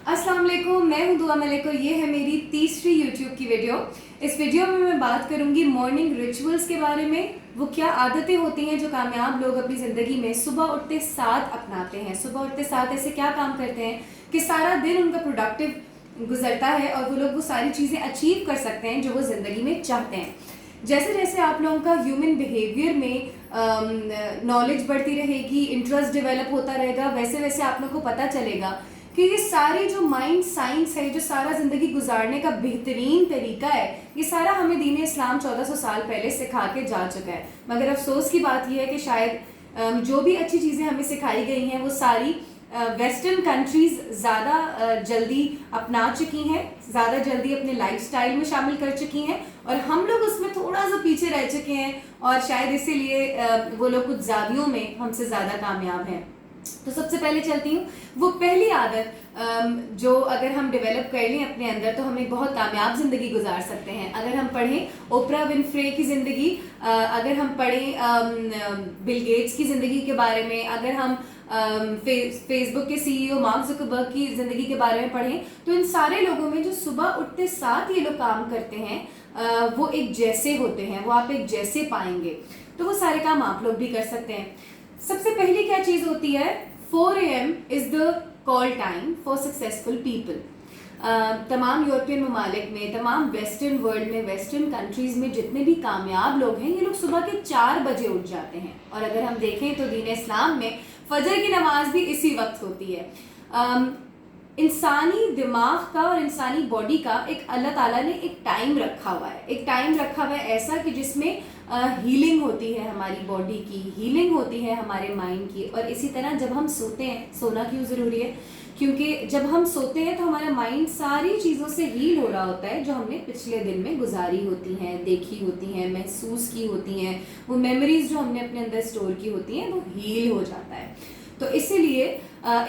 अस्सलाम वालेकुम, मैं हूं दुआ मलिक और ये है मेरी तीसरी यूट्यूब की वीडियो। इस वीडियो में मैं बात करूंगी मॉर्निंग रिचुअल्स के बारे में। वो क्या आदतें होती हैं जो कामयाब लोग अपनी ज़िंदगी में सुबह उठते साथ अपनाते हैं। सुबह उठते साथ ऐसे क्या काम करते हैं कि सारा दिन उनका प्रोडक्टिव गुजरता है और वो लोग वो सारी चीज़ें अचीव कर सकते हैं जो वो ज़िंदगी में चाहते हैं। जैसे जैसे आप लोगों का ह्यूमन बिहेवियर में नॉलेज बढ़ती रहेगी, इंटरेस्ट डेवलप होता रहेगा, वैसे वैसे आप लोगों को पता चलेगा कि ये सारी जो माइंड साइंस है, जो सारा ज़िंदगी गुजारने का बेहतरीन तरीका है, ये सारा हमें दीन इस्लाम 1400 साल पहले सिखा के जा चुका है। मगर अफसोस की बात यह है कि शायद जो भी अच्छी चीज़ें हमें सिखाई गई हैं वो सारी वेस्टर्न कंट्रीज़ ज़्यादा जल्दी अपना चुकी हैं, ज़्यादा जल्दी अपने लाइफस्टाइल में शामिल कर चुकी हैं और हम लोग उसमें थोड़ा सा पीछे रह चुके हैं और शायद इसीलिए वो लोग कुछ ज़ावियों में हमसे ज़्यादा कामयाब हैं। तो सबसे पहले चलती हूँ, वो पहली आदत जो अगर हम डेवलप कर लें अपने अंदर तो हम एक बहुत कामयाब ज़िंदगी गुजार सकते हैं। अगर हम पढ़ें ओपरा विनफ्रे की ज़िंदगी, अगर हम पढ़ें बिल गेट्स की ज़िंदगी के बारे में, अगर हम फेसबुक के सीईओ मार्क जुकरबर्ग की ज़िंदगी के बारे में पढ़ें, तो इन सारे लोगों में जो सुबह उठते साथ ये लोग काम करते हैं वो एक जैसे होते हैं, वो आप एक जैसे पाएंगे। तो वो सारे काम आप लोग भी कर सकते हैं। सबसे पहली क्या चीज़ होती है, 4 AM is the call time for successful people. तमाम यूरोपियन ममालिक में, तमाम वेस्टर्न वर्ल्ड में, वेस्टर्न कंट्रीज़ में जितने भी कामयाब लोग हैं ये लोग सुबह के 4 बजे उठ जाते हैं। और अगर हम देखें तो दीन इस्लाम में फजर की नमाज भी इसी वक्त होती है। इंसानी दिमाग का और इंसानी बॉडी का एक अल्लाह ताला ने एक टाइम रखा हुआ है, एक टाइम रखा हुआ है ऐसा कि जिसमें हीलिंग होती है हमारी बॉडी की, हीलिंग होती है हमारे माइंड की। और इसी तरह जब हम सोते हैं, सोना क्यों ज़रूरी है, क्योंकि जब हम सोते हैं तो हमारा माइंड सारी चीज़ों से हील हो रहा होता है जो हमने पिछले दिन में गुजारी होती हैं, देखी होती हैं, महसूस की होती हैं, वो मेमोरीज जो हमने अपने अंदर स्टोर की होती हैं वो हील हो जाता है। तो इसीलिए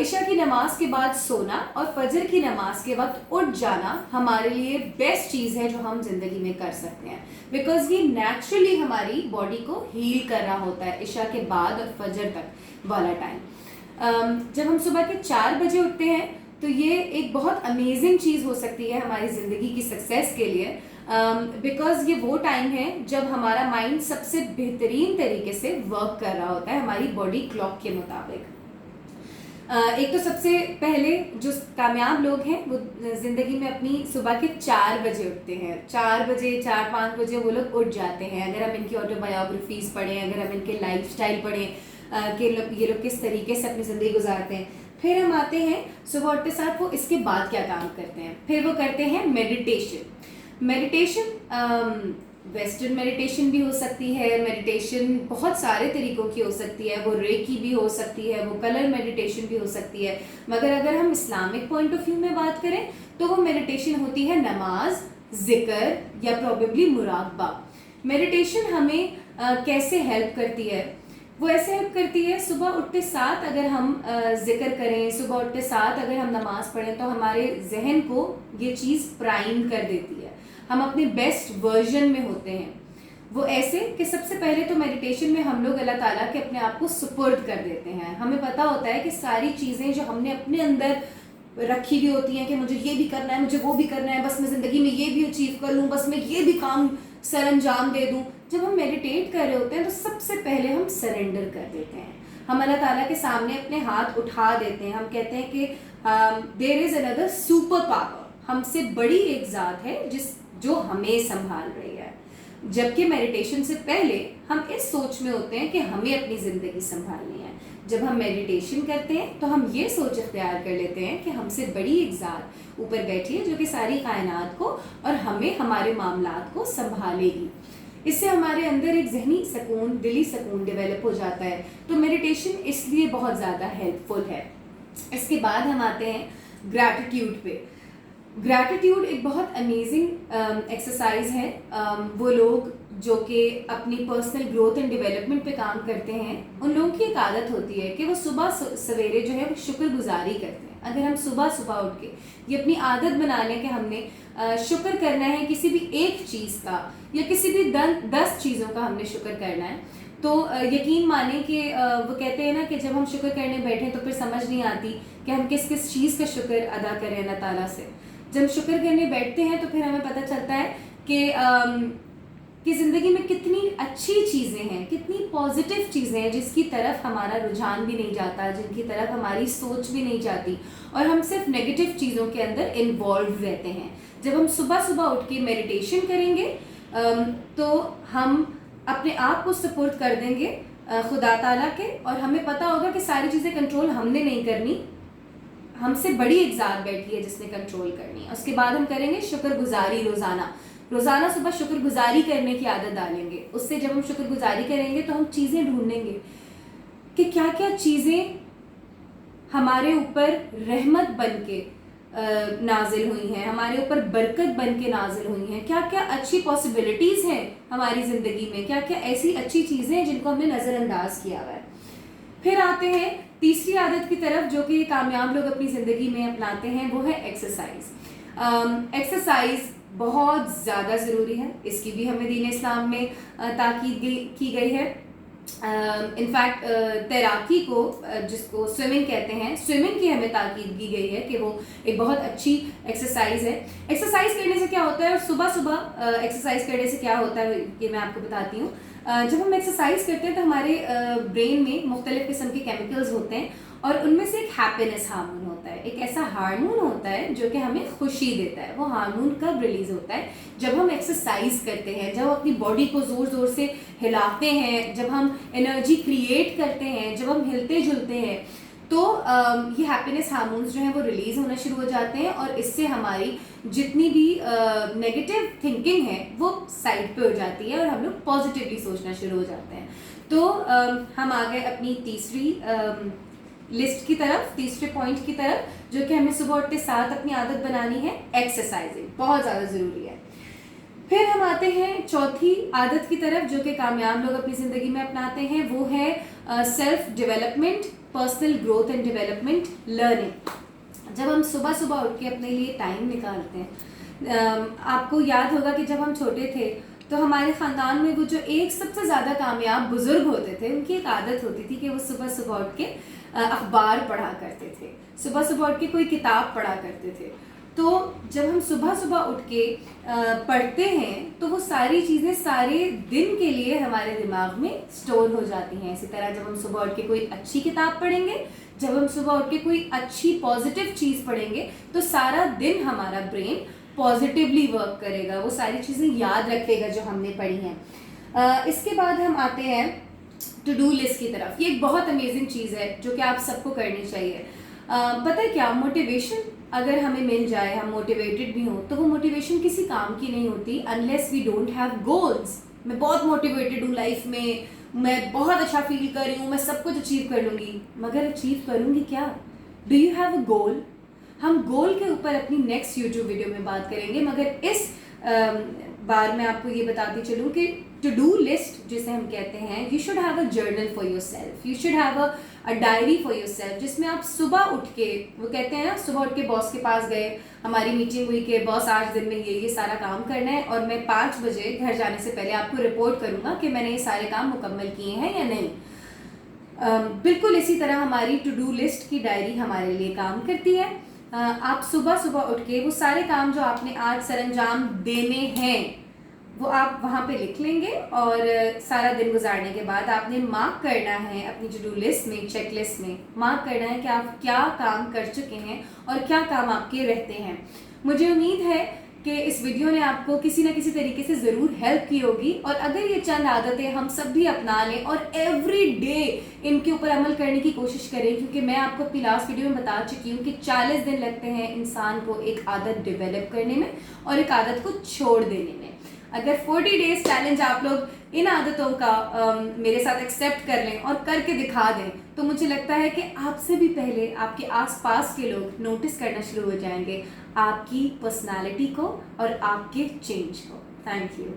इशा की नमाज के बाद सोना और फजर की नमाज के वक्त उठ जाना हमारे लिए बेस्ट चीज़ है जो हम जिंदगी में कर सकते हैं, बिकॉज ये नेचुरली हमारी बॉडी को हील कर रहा होता है इशा के बाद और फजर तक वाला टाइम। जब हम सुबह के 4 बजे उठते हैं तो ये एक बहुत अमेजिंग चीज़ हो सकती है हमारी ज़िंदगी की सक्सेस के लिए, बिकॉज ये वो टाइम है जब हमारा माइंड सबसे बेहतरीन तरीके से वर्क कर रहा होता है हमारी बॉडी क्लॉक के मुताबिक। एक तो सबसे पहले जो कामयाब लोग हैं वो ज़िंदगी में अपनी सुबह के 4 बजे उठते हैं। 4 बजे, 4-5 बजे वो लोग उठ जाते हैं। अगर हम इनकी ऑटोबायोग्राफीज़ पढ़ें, अगर हम इनके लाइफस्टाइल पढ़ें कि ये लोग किस तरीके से अपनी ज़िंदगी गुजारते हैं। फिर हम आते हैं सुबह उठते साथ वो इसके बाद क्या काम करते हैं। फिर वो करते हैं मेडिटेशन। वेस्टर्न मेडिटेशन भी हो सकती है, मेडिटेशन बहुत सारे तरीकों की हो सकती है, वो रेकी भी हो सकती है, वो कलर मेडिटेशन भी हो सकती है। मगर अगर हम इस्लामिक पॉइंट ऑफ व्यू में बात करें तो वो मेडिटेशन होती है नमाज, जिक्र या प्रोबेबली मुराकबा। मेडिटेशन हमें कैसे हेल्प करती है, वो ऐसे हेल्प करती है सुबह उठते साथ अगर हम जिक्र करें, सुबह उठते साथ अगर हम नमाज पढ़ें तो हमारे जहन को ये चीज़ प्राइम कर देती है, हम अपने बेस्ट वर्जन में होते हैं। वो ऐसे कि सबसे पहले तो मेडिटेशन में हम लोग अल्लाह ताला के अपने आप को सुपुर्द कर देते हैं। हमें पता होता है कि सारी चीज़ें जो हमने अपने अंदर रखी हुई होती हैं कि मुझे ये भी करना है, मुझे वो भी करना है, बस मैं ज़िंदगी में ये भी अचीव कर लूँ, बस मैं ये भी काम सर अंजाम दे दूँ। जब हम मेडिटेट कर रहे होते हैं तो सबसे पहले हम सरेंडर कर देते हैं, हम अल्लाह ताला के सामने अपने हाथ उठा देते हैं। हम कहते हैं कि there is another super power, हमसे बड़ी एक ज़ात है जो हमें संभाल रही है। जबकि मेडिटेशन से पहले हम इस सोच में होते हैं कि हमें अपनी ज़िंदगी संभालनी है। जब हम मेडिटेशन करते हैं तो हम ये सोच इख्तियार कर लेते हैं कि हमसे बड़ी एक ज़ात ऊपर बैठी है जो कि सारी कायनात को और हमें हमारे मामलात को संभालेगी। इससे हमारे अंदर एक जहनी सुकून, दिली सुकून डेवलप हो जाता है। तो मेडिटेशन इसलिए बहुत ज़्यादा हेल्पफुल है। इसके बाद हम आते हैं ग्रैटिट्यूड पे। ग्रैटिट्यूड एक बहुत अमेजिंग एक्सरसाइज है। वो लोग जो कि अपनी पर्सनल ग्रोथ एंड डेवलपमेंट पे काम करते हैं उन लोगों की एक आदत होती है कि वो सुबह सवेरे जो है वो शुक्रगुजारी करते हैं। अगर हम सुबह सुबह उठ के ये अपनी आदत बना लें कि हमने शुक्र करना है किसी भी एक चीज़ का या किसी भी 10 चीज़ों का हमने शुक्र करना है, तो यकीन माने कि वो कहते हैं ना कि जब हम शुक्र करने बैठें तो फिर समझ नहीं आती कि हम किस किस चीज़ का शुक्र अदा करें अल्लाह ताला से। जब शुक्र करने बैठते हैं तो फिर हमें पता चलता है कि ज़िंदगी में कितनी अच्छी चीज़ें हैं, कितनी पॉजिटिव चीज़ें हैं जिसकी तरफ हमारा रुझान भी नहीं जाता, जिनकी तरफ हमारी सोच भी नहीं जाती, और हम सिर्फ नेगेटिव चीज़ों के अंदर इन्वॉल्व रहते हैं। जब हम सुबह सुबह उठ के मेडिटेशन करेंगे तो हम अपने आप को सपोर्ट कर देंगे खुदा ताला के, और हमें पता होगा कि सारी चीज़ें कंट्रोल हमने नहीं करनी, हमसे बड़ी एक ज़ात बैठी है जिसने कंट्रोल करनी है। उसके बाद हम करेंगे शुक्रगुजारी रोज़ाना सुबह शुक्रगुजारी करने की आदत डालेंगे। उससे जब हम शुक्रगुजारी करेंगे तो हम चीज़ें ढूंढेंगे कि क्या क्या चीज़ें हमारे ऊपर रहमत बन के नाजिल हुई हैं, हमारे ऊपर बरकत बन के नाजिल हुई हैं, क्या क्या अच्छी पॉसिबिलिटीज़ हैं हमारी ज़िंदगी में, क्या क्या ऐसी अच्छी चीज़ें हैं जिनको हमने नज़रअंदाज किया हुआ है। फिर आते हैं तीसरी आदत की तरफ जो कि कामयाब लोग अपनी ज़िंदगी में अपनाते हैं, वो है एक्सरसाइज। एक्सरसाइज बहुत ज़्यादा ज़रूरी है, इसकी भी हमें दीन इस्लाम में ताकीद की गई है। इनफैक्ट तैराकी को जिसको स्विमिंग कहते हैं, स्विमिंग की हमें ताकीद की गई है कि वो एक बहुत अच्छी एक्सरसाइज है। एक्सरसाइज करने से क्या होता है, और सुबह सुबह एक्सरसाइज करने से क्या होता है ये मैं आपको बताती हूँ। जब हम एक्सरसाइज करते हैं तो हमारे ब्रेन में मुख्तलिफ किस्म के केमिकल्स होते हैं, और उनमें से एक हैप्पीनेस हार्मोन होता है, एक ऐसा हार्मोन होता है जो कि हमें खुशी देता है। वो हार्मोन कब रिलीज होता है, जब हम एक्सरसाइज करते हैं, जब हम अपनी बॉडी को ज़ोर ज़ोर से हिलाते हैं, जब हम एनर्जी क्रिएट करते हैं, जब हम हिलते जुलते हैं, तो ये हैप्पीनेस हार्मोन्स जो हैं वो रिलीज़ होना शुरू हो जाते हैं, और इससे हमारी जितनी भी नेगेटिव थिंकिंग है वो साइड पे हो जाती है और हम लोग पॉजिटिवली सोचना शुरू हो जाते हैं। तो हम आ गए अपनी तीसरी लिस्ट की तरफ, तीसरे पॉइंट की तरफ, जो कि हमें सुबह उठते साथ अपनी आदत बनानी है। एक्सरसाइजिंग बहुत ज़्यादा ज़रूरी है। फिर हम आते हैं चौथी आदत की तरफ जो कि कामयाब लोग अपनी ज़िंदगी में अपनाते हैं, वो है self development, personal growth and development, learning. जब हम सुबह सुबह उठ के अपने लिए टाइम निकालते हैं, आपको याद होगा कि जब हम छोटे थे तो हमारे ख़ानदान में वो जो एक सबसे ज़्यादा कामयाब बुज़ुर्ग होते थे, उनकी एक आदत होती थी कि वो सुबह सुबह उठ के अखबार पढ़ा करते थे, सुबह सुबह उठ के कोई किताब पढ़ा करते थे। तो जब हम सुबह सुबह उठ के पढ़ते हैं तो वो सारी चीज़ें सारे दिन के लिए हमारे दिमाग में स्टोर हो जाती हैं। इसी तरह जब हम सुबह उठ के कोई अच्छी किताब पढ़ेंगे, जब हम सुबह उठ के कोई अच्छी पॉजिटिव चीज़ पढ़ेंगे, तो सारा दिन हमारा ब्रेन पॉजिटिवली वर्क करेगा, वो सारी चीज़ें याद रखेगा जो हमने पढ़ी हैं। इसके बाद हम आते हैं टू डू लिस्ट की तरफ। ये एक बहुत अमेजिंग चीज़ है जो कि आप सबको करनी चाहिए। पता है क्या, मोटिवेशन अगर हमें मिल जाए, हम मोटिवेटेड भी हों, तो वो मोटिवेशन किसी काम की नहीं होती unless we don't have goals. मैं बहुत मोटिवेटेड हूँ लाइफ में, मैं बहुत अच्छा फील कर रही हूँ, मैं सब कुछ अचीव कर लूँगी, मगर अचीव करूँगी क्या? डू यू हैव अ गोल? हम गोल के ऊपर अपनी नेक्स्ट यूट्यूब वीडियो में बात करेंगे, मगर इस बार मैं आपको ये बताती चलूँ कि टू डू लिस्ट जिसे हम कहते हैं, you should have a journal for your self, you should have a diary for your self, जिसमें आप सुबह उठ के, वो कहते हैं ना, सुबह उठ के बॉस के पास गए, हमारी मीटिंग हुई कि बॉस आज दिन में ये सारा काम करना है और मैं 5 बजे घर जाने से पहले आपको रिपोर्ट करूँगा कि मैंने ये सारे काम मुकम्मल किए हैं या नहीं। बिल्कुल इसी तरह हमारी टू डू लिस्ट की डायरी हमारे लिए काम करती है। आप सुबह सुबह उठ के वो सारे काम जो आपने आज सरअंजाम देने हैं वो आप वहाँ पे लिख लेंगे, और सारा दिन गुजारने के बाद आपने मार्क करना है अपनी टू डू लिस्ट में, चेक लिस्ट में मार्क करना है कि आप क्या काम कर चुके हैं और क्या काम आपके रहते हैं। मुझे उम्मीद है कि इस वीडियो ने आपको किसी न किसी तरीके से ज़रूर हेल्प की होगी, और अगर ये चंद आदतें हम सब भी अपना लें और एवरी डे इनके ऊपर अमल करने की कोशिश करें, क्योंकि मैं आपको अपनी लास्ट वीडियो में बता चुकी हूँ कि 40 दिन लगते हैं इंसान को एक आदत डेवलप करने में और एक आदत को छोड़ देने में। अगर 40 डेज चैलेंज आप लोग इन आदतों का मेरे साथ एक्सेप्ट कर लें और करके दिखा दें, तो मुझे लगता है कि आपसे भी पहले आपके आसपास के लोग नोटिस करना शुरू हो जाएंगे आपकी पर्सनालिटी को और आपके चेंज को। Thank you.